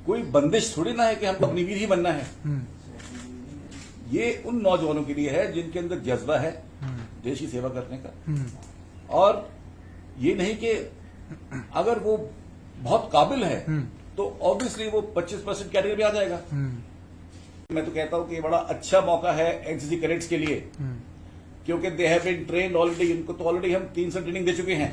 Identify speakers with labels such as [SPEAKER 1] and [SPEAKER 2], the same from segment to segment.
[SPEAKER 1] कोई बंदिश थोड़ी ना है कि हमको अग्निवीर ही बनना है। ये उन नौजवानों के लिए है जिनके अंदर जज्बा है देश की सेवा करने का, और ये नहीं कि अगर वो बहुत काबिल है तो ऑब्वियसली वो 25% कैटेगरी में आ जाएगा। मैं तो कहता हूं कि ये बड़ा अच्छा मौका है एनसीसी कैडेट्स के लिए, क्योंकि they have been trained already. इनको तो ऑलरेडी हम 3 साल ट्रेनिंग दे चुके हैं।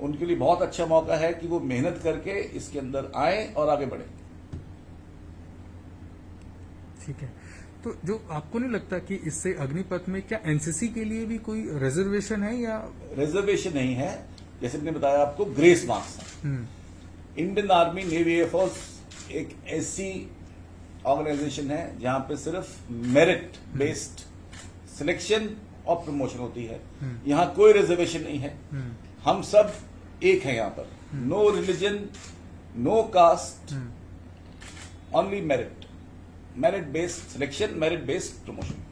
[SPEAKER 1] उनके लिए बहुत अच्छा मौका है कि वो मेहनत करके इसके अंदर आए और आगे बढ़े।
[SPEAKER 2] ठीक है, तो जो आपको नहीं लगता कि इससे अग्निपथ में क्या एनसीसी के लिए भी कोई रिजर्वेशन है? या
[SPEAKER 1] रिजर्वेशन नहीं है, जैसे मैंने बताया आपको, ग्रेस मार्क्स है। इंडियन आर्मी नेवी एयरफोर्स एक ऐसी ऑर्गेनाइजेशन है जहां पे सिर्फ मेरिट बेस्ड सिलेक्शन और प्रमोशन होती है। यहां कोई रिजर्वेशन नहीं है। हम सब एक हैं यहां पर। No religion, no caste, only merit. Merit based selection, merit based promotion.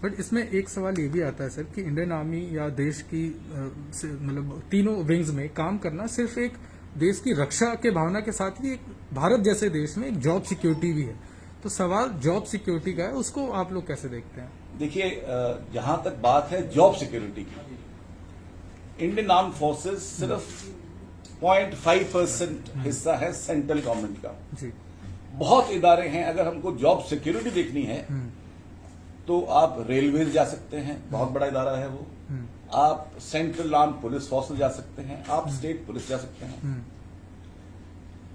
[SPEAKER 2] But इसमें एक सवाल ये भी आता है सर कि इंडियन आर्मी या देश की मतलब तीनों विंग्स में काम करना सिर्फ एक देश की रक्षा के भावना के साथ ही एक भारत जैसे देश में एक जॉब सिक्योरिटी भी है। तो सवाल जॉब सिक्योरिटी का है, उसको आप लोग कैसे देखते हैं?
[SPEAKER 1] देखिए, जहां तक बात है जॉब सिक्योरिटी की, इंडियन आर्म फोर्सेस सिर्फ 0.5% हिस्सा है सेंट्रल गवर्नमेंट का।
[SPEAKER 2] जी।
[SPEAKER 1] बहुत इदारे हैं। अगर हमको जॉब सिक्योरिटी देखनी है तो आप रेलवे जा सकते हैं, बहुत बड़ा इदारा है वो। आप सेंट्रल आर्म पुलिस फोर्स जा सकते हैं, आप स्टेट पुलिस जा सकते हैं।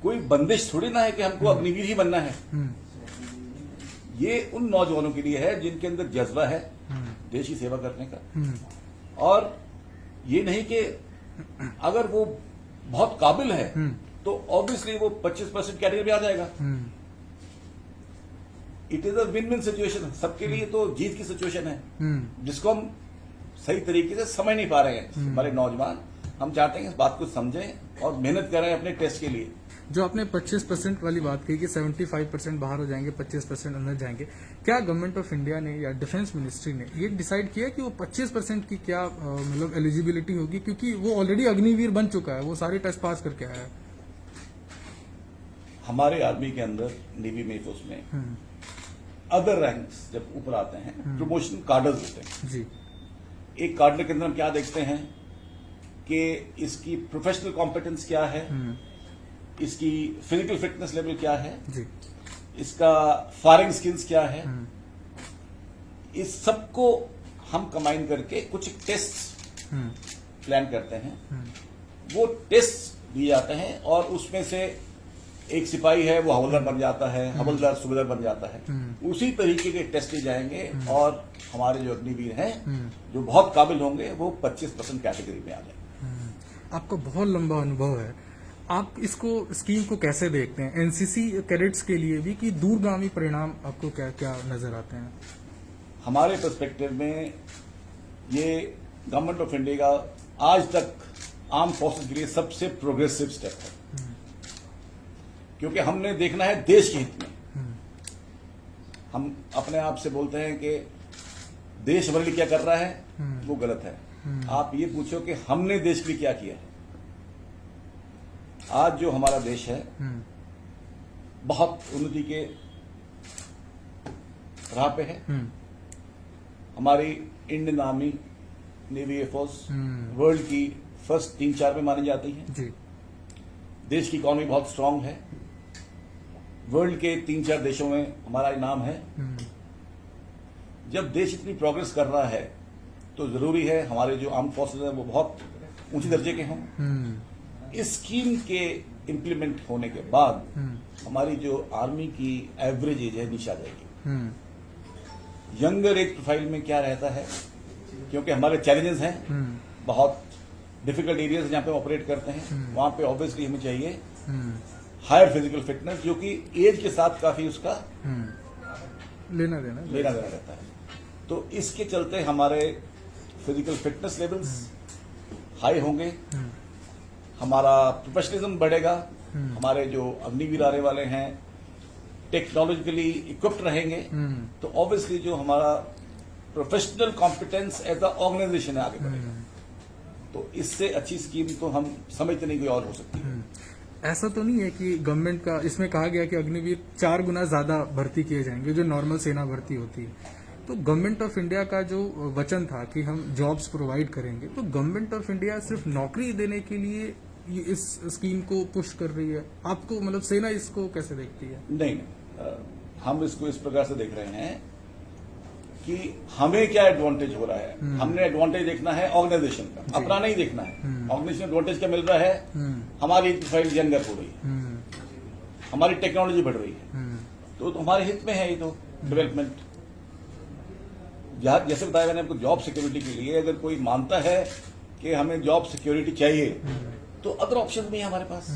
[SPEAKER 1] कोई बंदिश थोड़ी ना है कि हमको अग्निवीर ही बनना है। ये उन नौजवानों के लिए है जिनके अंदर जज्बा है देश की सेवा करने का, और ये नहीं कि अगर वो बहुत काबिल है तो ऑब्वियसली वो 25% कैटेगरी में आ जाएगा। It is a win win situation, सबके लिए तो जीत की सिचुएशन है, जिसको हम सही तरीके से समझ नहीं पा रहे हैं हमारे नौजवान। हम चाहते हैं इस बात को समझें और मेहनत करें अपने टेस्ट के लिए।
[SPEAKER 2] जो आपने 25% वाली बात कही कि 75% बाहर हो जाएंगे, 25% अंदर जाएंगे, क्या गवर्नमेंट ऑफ इंडिया ने या डिफेंस मिनिस्ट्री ने ये डिसाइड किया कि वो 25% की क्या मतलब एलिजिबिलिटी होगी? क्योंकि वो ऑलरेडी अग्निवीर बन चुका है, वो सारे टेस्ट पास करके आया है।
[SPEAKER 1] हमारे आर्मी के अंदर, नेवी में, फोर्स में अदर रैंक्स जब ऊपर आते हैं प्रमोशन कार्डर्स होते हैं।
[SPEAKER 2] जी।
[SPEAKER 1] एक कार्डर के अंदर हम क्या देखते हैं कि इसकी प्रोफेशनल कॉम्पिटेंस क्या है, इसकी फिजिकल फिटनेस लेवल क्या है,
[SPEAKER 2] जी।
[SPEAKER 1] इसका फायरिंग स्किल्स क्या है। इस सबको हम कंबाइन करके कुछ टेस्ट प्लान करते हैं। वो टेस्ट दिए जाते हैं और उसमें से एक सिपाही है वो हवलदार बन जाता है, हवलदार सूबेदार बन जाता है। उसी तरीके के टेस्ट लिए जाएंगे और हमारे जो अग्निवीर हैं जो बहुत काबिल होंगे वो 25% कैटेगरी में आ जाएंगे।
[SPEAKER 2] आपका बहुत लंबा अनुभव है, आप इसको स्कीम को कैसे देखते हैं एनसीसी कैडेट्स के लिए भी, कि दूरगामी परिणाम आपको क्या क्या नजर आते हैं?
[SPEAKER 1] हमारे पर्सपेक्टिव में ये गवर्नमेंट ऑफ इंडिया का आज तक आर्म फोर्सेस के लिए सबसे प्रोग्रेसिव स्टेप है, क्योंकि हमने देखना है देश के हित में। हम अपने आप से बोलते हैं कि देश हमारे लिए क्या कर रहा है, वो गलत है। आप ये पूछो कि हमने देश के लिए क्या किया है। आज जो हमारा देश है बहुत उन्नति के राह पे है। हमारी Indian army, navy air force world की फर्स्ट 3-4 में मानी जाती है।
[SPEAKER 2] जी।
[SPEAKER 1] देश की इकोनॉमी बहुत स्ट्रांग है। वर्ल्ड के 3-4 देशों में हमारा नाम है। जब देश इतनी प्रोग्रेस कर रहा है तो जरूरी है हमारे जो आर्म फोर्सेस हैं वो बहुत ऊंचे दर्जे के हों। इस स्कीम के इम्प्लीमेंट होने के बाद हमारी जो आर्मी की एवरेज एज है नीचे आ जाएगी। यंगर एज प्रोफाइल में क्या रहता है, क्योंकि हमारे चैलेंजेस हैं, बहुत डिफिकल्ट एरियाज जहां पे ऑपरेट करते हैं, वहां पे ऑब्वियसली हमें चाहिए हायर फिजिकल फिटनेस, जो कि एज के साथ काफी उसका
[SPEAKER 2] लेना देना
[SPEAKER 1] रहता है। तो इसके चलते हमारे फिजिकल फिटनेस लेवल्स हाई होंगे, हमारा प्रोफेशनलिज्म बढ़ेगा, हमारे जो अग्निवीर आने वाले हैं टेक्नोलॉजिकली इक्विप्ड रहेंगे, तो ऑब्वियसली जो हमारा professional competence as a organization है आगे बढ़ेगा। तो इससे अच्छी स्कीम तो हम समझते नहीं कोई और हो सकती है।
[SPEAKER 2] ऐसा तो नहीं है कि गवर्नमेंट का इसमें कहा गया कि अग्निवीर 4 गुना ज्यादा भर्ती किए जाएंगे जो नॉर्मल सेना भर्ती होती है। तो गवर्नमेंट ऑफ इंडिया का जो वचन था कि हम जॉब्स प्रोवाइड करेंगे, तो गवर्नमेंट ऑफ इंडिया सिर्फ नौकरी देने के लिए ये इस स्कीम को पुश कर रही है। आपको मतलब सेना इसको कैसे देखती है?
[SPEAKER 1] नहीं, हम इसको इस प्रकार से देख रहे हैं कि हमें क्या एडवांटेज हो रहा है। हमने एडवांटेज देखना है ऑर्गेनाइजेशन का, अपना नहीं देखना है। ऑर्गेनाइजेशन एडवांटेज क्या मिल रहा है? हमारी प्रोफाइल यंगर हो रही है, हमारी टेक्नोलॉजी बढ़ रही है, तो हमारे हित में है ये तो डेवलपमेंट। जैसे बताया मैंने आपको, जॉब सिक्योरिटी के लिए अगर कोई मानता है कि हमें जॉब सिक्योरिटी चाहिए तो अदर ऑप्शन भी है हमारे पास।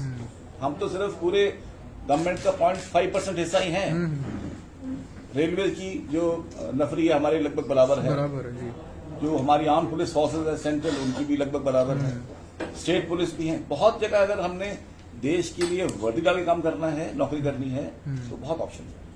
[SPEAKER 1] हम तो सिर्फ पूरे गवर्नमेंट का 0.5% हिस्सा ही है। रेलवे की जो नफरी है हमारे लगभग बराबर है
[SPEAKER 2] जी।
[SPEAKER 1] जो हमारी आर्म पुलिस फोर्सेज है सेंट्रल, उनकी भी लगभग बराबर है। स्टेट पुलिस भी है। बहुत जगह अगर हमने देश के लिए वर्दी डाल के काम करना है, नौकरी करनी है, तो बहुत ऑप्शन है।